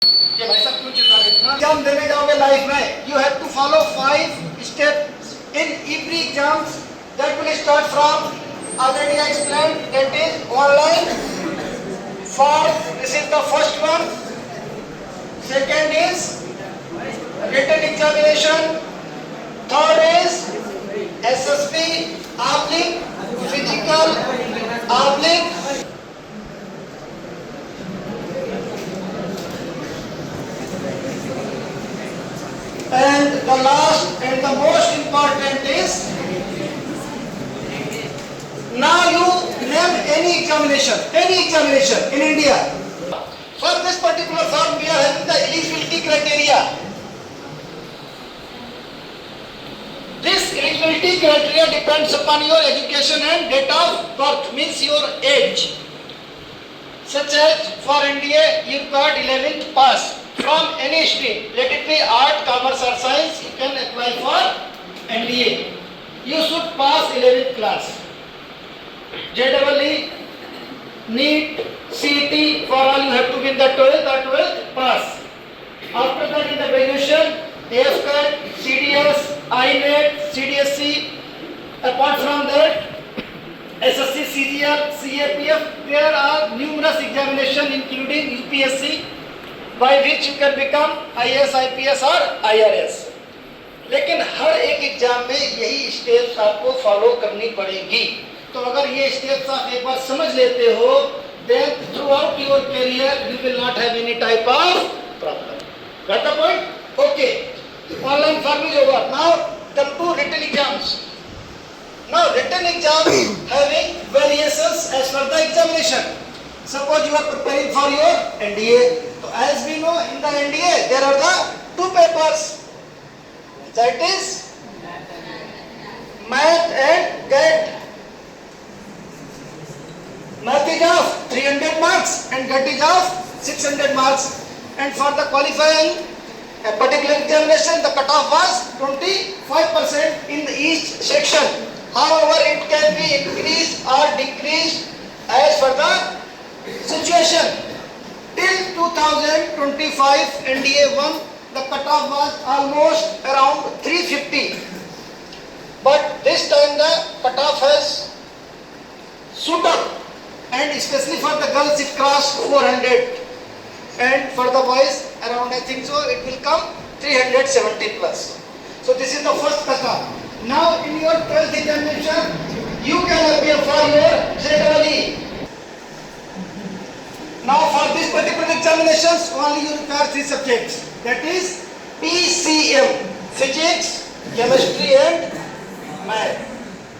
ये भाई साहब क्यों चिल्ला रहे इतना? एग्जाम देने जाओगे लाइफ में, you have to follow 5 steps in every exams that will start from, already I explained, that is online. This is the first one. Second is written examination. Third is SSB / physical / and the last and the most important is, now you name any examination in India. For this particular form we are having the eligibility criteria. This eligibility criteria depends upon your education and date of birth, means your age. Such as for NDA you required 11th pass from any stream, let it be art, commerce or science, you can apply for NDA. You should pass 11th class. JEE, NEET, CET, for all you have to be in the 12th pass. After that in the graduation, AFCAT, CDS, INET, CDSC, apart from that, SSC, CGL, CAPF, there are numerous examinations including UPSC, by which you can become IAS, IPS or IRS. लेकिन हर एक exam में यही steps आपको follow करनी पड़ेगी. तो अगर ये स्टेप्स आप एक बार समझ लेते हो, then throughout your career you will not have any type of problem. Got the point? Okay. Online form is over. Now come to written exams. Now written exams having variations as per the examination. Suppose you are preparing for your NDA. So as we know, in the NDA there are the 2 papers. That is math and GAT. Math is of 300 marks and GAT is of 600 marks. And for the qualifying a particular examination, the cutoff was 25% in each section. However, it can be increased or decreased as per the situation. Till 2025 NDA 1, the cutoff was almost around 350. But this time the cutoff has shoot up, and especially for the girls it crossed 400, and for the boys around, I think so, it will come 370 plus. So this is the first cutoff. Now in your 12th examination, you can appear for your JEE. Now for this particular examinations, only you require 3 subjects. That is PCM, Physics, Chemistry and Math.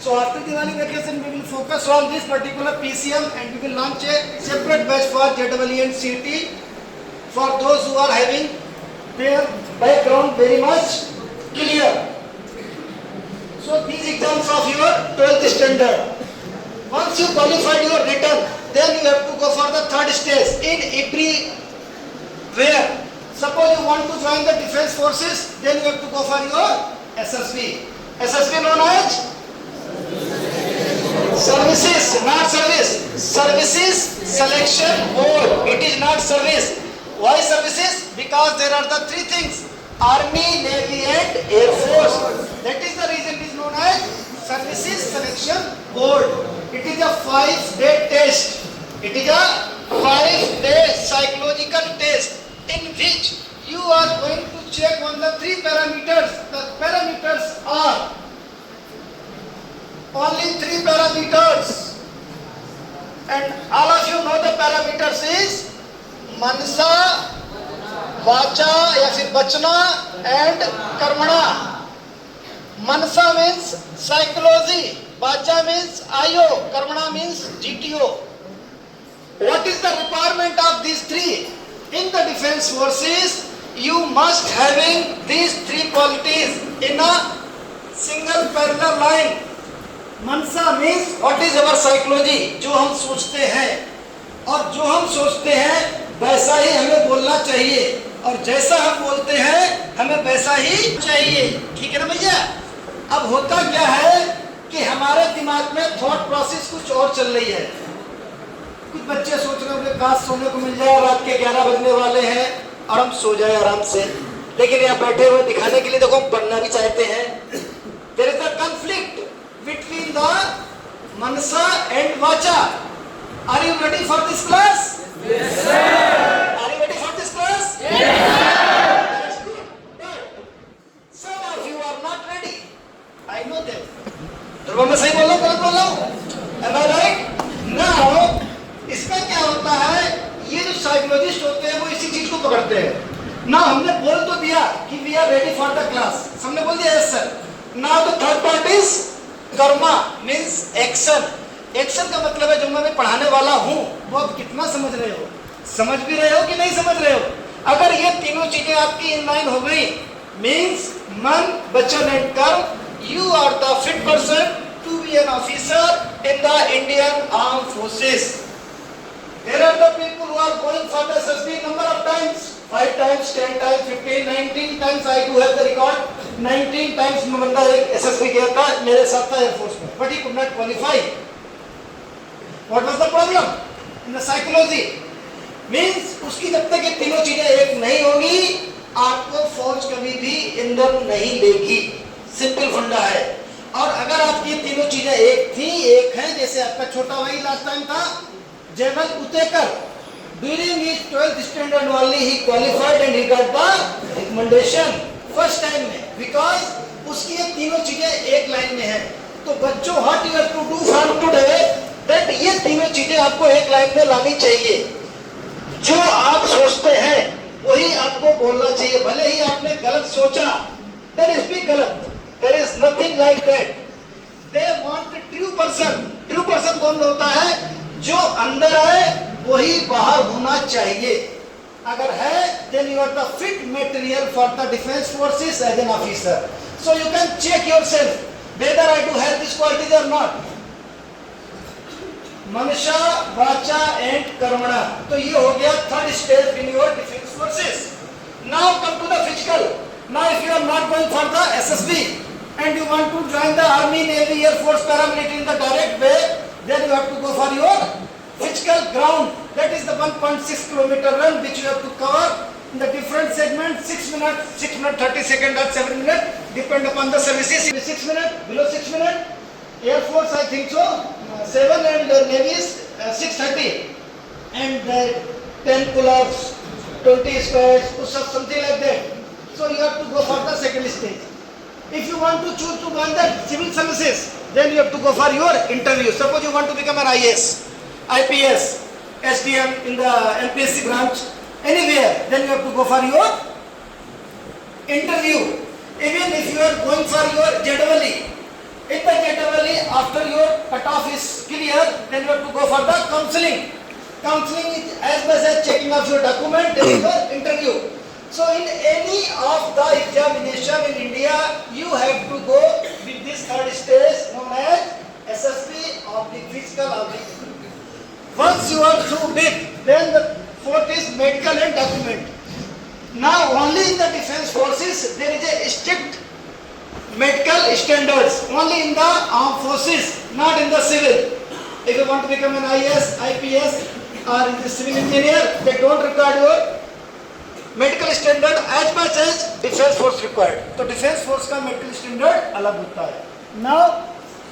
So after Diwali vacation, we will focus on this particular PCM and we will launch a separate batch for JEE and CET for those who are having their background very much clear. So these exams of your 12th standard. Once you qualified your written, then you have to go for the 3rd stage in everywhere. Suppose you want to join the defense forces, then you have to go for your SSB. SSB known as Services, not Service. Services Selection Board. It is not service. Why services? Because there are the 3 things: Army, Navy and Air Force. That is the reason it is known as Services Selection Board. It is a 5-day test. It is a 5-day psychological test in which you are going to check on the 3 parameters. The parameters are only 3 parameters, and all of you know the parameters is मनसा, वाचा या फिर बचना and कर्मणा. मनसा means psychology, vacha means IO, karmana means GTO. What is the requirement of these 3? In the defense forces, you must having these 3 qualities in a single parallel line. Mansa means what is our psychology, जो हम सोचते हैं, और जो हम सोचते हैं वैसा ही हमें बोलना चाहिए, और जैसा हम बोलते हैं हमें वैसा ही चाहिए. ठीक है ना भैया? अब होता क्या है कि हमारे दिमाग में थॉट प्रोसेस कुछ और चल रही है. कुछ बच्चे सोच रहे होंगे काश सोने को मिल जाए, रात के 11 बजने वाले हैं, और हम सो जाए आराम से, लेकिन यहाँ बैठे हुए दिखाने के लिए देखो हम पढ़ना भी चाहते हैं। There is a conflict between the manasa and vacha. Are you ready for this class? Yes sir. Are you ready for this class? Yes sir. Some of you are not ready. I know them. Dhruv मैं सही बोल रहा हूँ, गलत बोल रहा हूँ? Am I right? Now, इसका क्या होता है, ये जो साइकोलॉजिस्ट होते हैं वो इसी चीज को पकड़ते हैं ना। हमने बोल तो दिया कि we are ready for the class, हमने बोल दिया yes sir. Now the third part is karma, means action. Action का मतलब है जो मैं पढ़ाने वाला हूँ वो आप कितना समझ रहे हो, समझ भी रहे हो कि नहीं समझ रहे हो। अगर ये तीनों चीजें आपकी इन लाइन हो गई, मींस मन, वचन एंड कर्म, you are the fit person to be an officer in the Indian Armed Forces. There are the people who are going for the SSB number of times, 5 times, 10 times, 15, 19 times. I do have the record. 19 times में बंदा एक SSB गया था, मेरे साथ था air force में, but he could not qualify. What was the problem? In the psychology, means उसकी जब तक ये तीनों चीजें एक नहीं होगी, आपको फौज कभी भी इंदर नहीं लेगी। सिंपल फंडा है। और अगर आपकी ये तीनों चीजें एक थी, एक हैं, जैसे आपका छोटा भाई लास्ट टाइम था general Utekar, during his 12th standard only he qualified and he got the recommendation first time में, बिकॉज उसकी ये तीनों चीजें एक लाइन में है। तो बच्चों, what you have to do from today, that ये तीनों चीजें आपको एक लाइन में लानी चाहिए। जो आप सोचते हैं वही आपको बोलना चाहिए, भले ही आपने गलत सोचा, दैट इज भी गलत। There is nothing like that. They want a true person. True person कौन होता है? जो अंदर है वही बाहर होना चाहिए। अगर है, then you are the fit material for the defense forces as an officer. So you can check yourself whether I do have this qualities or not. मनसा, वाचा and कर्मणा। तो ये हो गया third stage in your defense forces. Now come to the physical. Now if you are not going for the SSB and you want to join the army, navy, air force, paramilitary in the direct way, then you have to go for your physical ground. That is the 1.6 kilometer run which you have to cover in the different segments, 6 minutes, 6 minutes, 30 seconds or 7 minutes, depend upon the services. 6 minutes, below 6 minutes. Air force I think so, 7, and navy is 6:30. And 10 pull-ups, 20 squats, push-ups, something like that. So you have to go for the second stage. If you want to choose to join the civil services, then you have to go for your interview. Suppose you want to become an IAS, IPS, SDM in the MPSC branch, anywhere, then you have to go for your interview. Even if you are going for your JEE, if the JEE after your cutoff is clear, then you have to go for the counseling. Counseling is as much as checking of your document and your interview. So in any of the examination in India, you have to go with this third stage known as SSB of the physical of the. Once you are through with, then the fourth is medical and document. Now only in the defense forces there is a strict medical standards, only in the armed forces, not in the civil. If you want to become an IAS, IPS or in the civil engineer, they don't require your medical standard as much as defense force required. तो defense force का medical standard अलग होता है। Now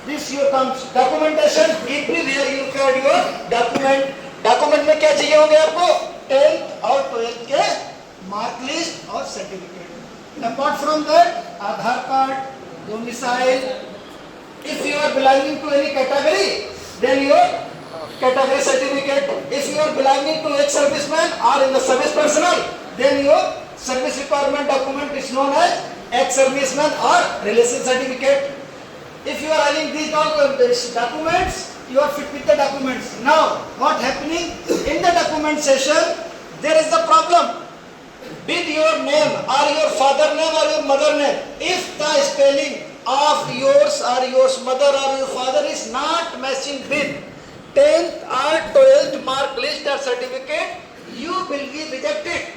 this your comes documentation, everywhere you require your document. Document में क्या चाहिए होंगे आपको? 10th और 12th के मार्क लिस्ट और certificate. Apart from that Aadhaar card, domicile. If you are belonging to any category, then your category certificate. If you are belonging to ex-serviceman or in the service personnel, then your service requirement document is known as ex-serviceman or relation certificate. If you are having these documents, you are fit with the documents. Now, what happening in the document session? There is the problem with your name or your father name or your mother name. If the spelling of yours or your mother or your father is not matching with 10th or 12th mark list or certificate, you will be rejected.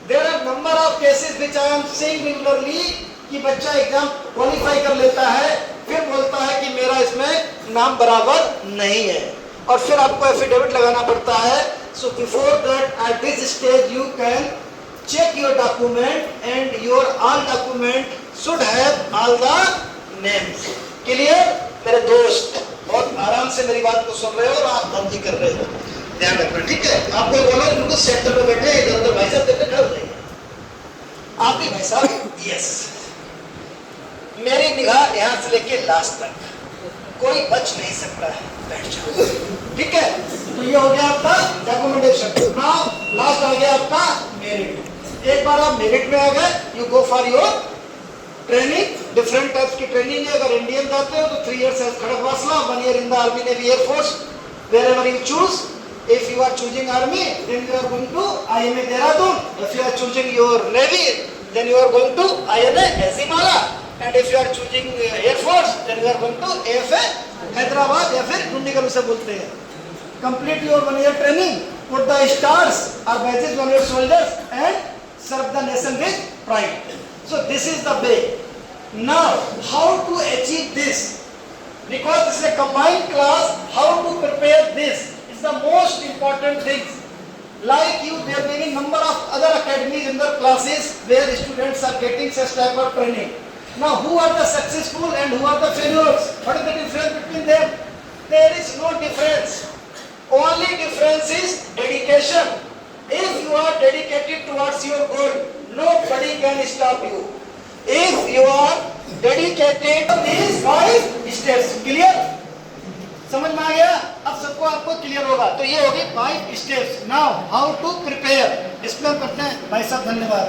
There are number of cases which I am seeing regularly कि बच्चा exam qualify कर लेता है, फिर बोलता है कि मेरा इसमें नाम बराबर नहीं है, और फिर आपको एफिडेविट लगाना पड़ता है। So before that, at this stage you can check your document and your all document should have all the names. Clear? मेरे दोस्त बहुत आराम से मेरी बात को सुन रहे हो और आप गलती कर रहे हो, ध्यान रखना, ठीक है? आपको बोला बिल्कुल सेंटर में बैठे, इधर उधर भाई साहब देखते खड़े हो जाइए। आप भी भाई साहब, यस, मेरी निगाह यहाँ से लेके लास्ट तक, कोई बच नहीं सकता है, बैठ जाओ, ठीक है? तो ये हो गया आपका डॉक्यूमेंटेशन। नाउ लास्ट आ गया आपका मेरिट। एक बार आप मेरिट में आ गए, you go for your training. Different types की ट्रेनिंग है। अगर इंडियन जाते हो तो 3 years as Khadakwasla, 1 year in the army navy air force, wherever you choose. If you are choosing army, then you are going to IMA Dehradun. If you are choosing your navy, then you are going to INA Azimala. And if you are choosing air force, then you are going to AFA Hyderabad या फिर डुंडीगढ़ उसे बोलते हैं। Complete your 1 year training, put the stars or badges on your shoulders and serve the nation with pride. So this is the way. Now, how to achieve this? Because this is a combined class, how to prepare this is the most important thing. Like you, there may be number of other academies in the classes where students are getting such type of training. Now, who are the successful and who are the failures? What is the difference between them? There is no difference. Only difference is dedication. If you are dedicated towards your goal, nobody can stop you. If you are dedicated, these 5 steps. Clear? समझ में आ गया? अब सबको आपको clear होगा। तो ये होगी 5 steps. Now, how to prepare? इसमें हम करते हैं भाई साहब, धन्यवाद।